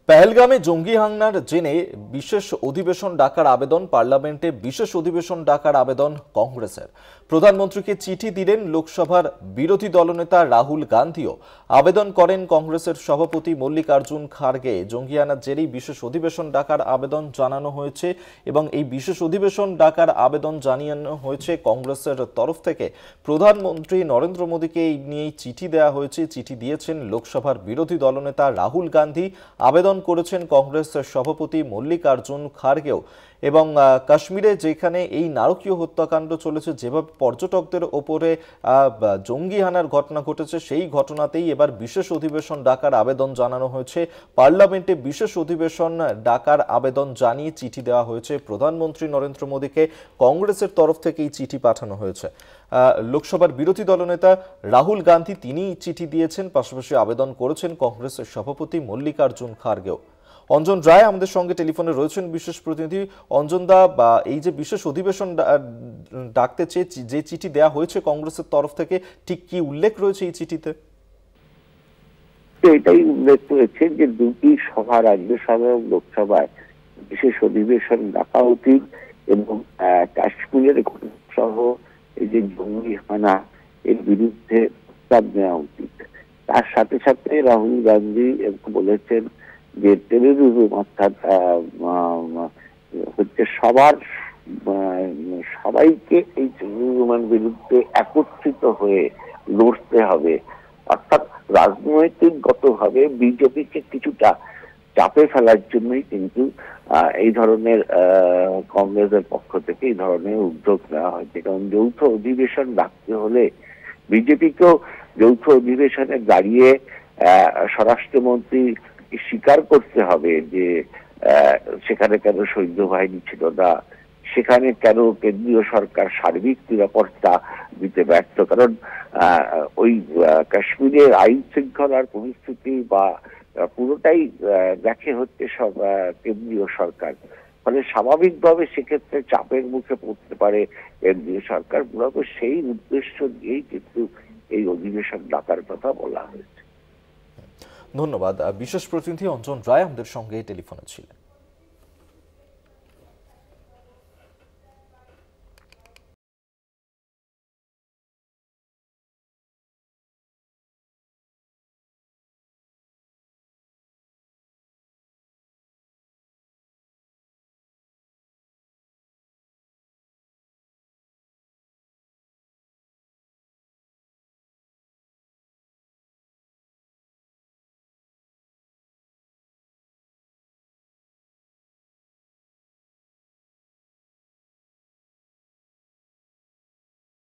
পেহেলগামে জঙ্গি হামলার জেনে বিশেষ অধিবেশন ডাকার আবেদন পার্লামেন্টে বিশেষ অধিবেশন ডাকার আবেদন কংগ্রেসের। প্রধানমন্ত্রীকে চিঠি দিলেন লোকসভার বিরোধী দলনেতা রাহুল গান্ধীও। আবেদন করেন কংগ্রেসের সভাপতি মল্লিকার্জুন খাড়গে। জঙ্গি হামলার জেরেই বিশেষ অধিবেশন ডাকার আবেদন জানানো হয়েছে এবং এই বিশেষ অধিবেশন ডাকার আবেদন জানানো হয়েছে কংগ্রেসের তরফ থেকে। প্রধানমন্ত্রী নরেন্দ্র মোদীকে এই নিয়ে চিঠি দেওয়া হয়েছে। চিঠি দিয়েছেন লোকসভার বিরোধী দলনেতা রাহুল গান্ধী। আবেদন করেছেন কংগ্রেস সভাপতি মল্লিকার্জুন খাড়গেও। এবং কাশ্মীরে যেখানে এই নারকীয় হত্যাকাণ্ড চলেছে, যেভাবে পর্যটকদের ওপরে জঙ্গি হানার ঘটনা ঘটেছে, সেই ঘটনাতেই এবার বিশেষ অধিবেশন ডাকার আবেদন জানানো হয়েছে। পার্লামেন্টে বিশেষ অধিবেশন ডাকার আবেদন জানিয়ে চিঠি দেওয়া হয়েছে প্রধানমন্ত্রী নরেন্দ্র মোদীকে। কংগ্রেসের তরফ থেকে এই চিঠি পাঠানো হয়েছে। লোকসভার বিরোধী দলনেতা রাহুল গান্ধী তিনি চিঠি দিয়েছেন, পাশাপাশি আবেদন করেছেন কংগ্রেসের সভাপতি মল্লিকার্জুন খাড়গেও। অঞ্জন রায় আমাদের সঙ্গে টেলিফোনে রয়েছেন, বিশেষ প্রতিনিধি। অঞ্জন দা, এই যে বিশেষ অধিবেশন ডাকতে চেয়ে যে চিঠি দেওয়া হয়েছে কংগ্রেসের তরফ থেকে, ঠিক কি উল্লেখ রয়েছে এই চিঠিতে? এটাই উল্লেখ রয়েছে যে দুটি সভা, রাজ্যসভা এবং লোকসভায় বিশেষ অধিবেশন ডাকা উচিত এবং কাশ্মীরের সহ এই যে জঙ্গি হানা এর বিরুদ্ধে প্রস্তাব নেওয়া উচিত। তার সাথে সাথে রাহুল গান্ধী বলেছেন যে টেররিজম অর্থাৎ হচ্ছে সবাইকে এই টেররিজমের বিরুদ্ধে একত্রিত হয়ে লড়তে হবে। অর্থাৎ রাজনৈতিকগতভাবে বিজেপিকে কিছুটা চাপে ফেলার জন্যই কিন্তু এই ধরনের কংগ্রেসের পক্ষ থেকে এই ধরনের উদ্যোগ নেওয়া হয়েছে। কারণ যৌথ অধিবেশন ডাকতে হলে বিজেপিকেও যৌথ অধিবেশনে দাঁড়িয়ে স্বরাষ্ট্রমন্ত্রী স্বীকার করতে হবে যে সেখানে কেন সৈন্য বাহিনী ছিল না, সেখানে কেন কেন্দ্রীয় সরকার সার্বিক নিরাপত্তা দিতে ব্যর্থ। কারণ ওই কাশ্মীরের আইন শৃঙ্খলার পরিস্থিতি বা পুরোটাই দেখে হচ্ছে সব কেন্দ্রীয় সরকার। ফলে স্বাভাবিকভাবে সেক্ষেত্রে চাপের মুখে পড়তে পারে কেন্দ্রীয় সরকার। মূলত সেই উদ্দেশ্য নিয়েই কিন্তু এই অধিবেশন ডাকার কথা বলা হয়েছে। ধন্যবাদ। বিশেষ প্রতিনিধি অঞ্জন রায় আমাদের সঙ্গে টেলিফোনে ছিলেন।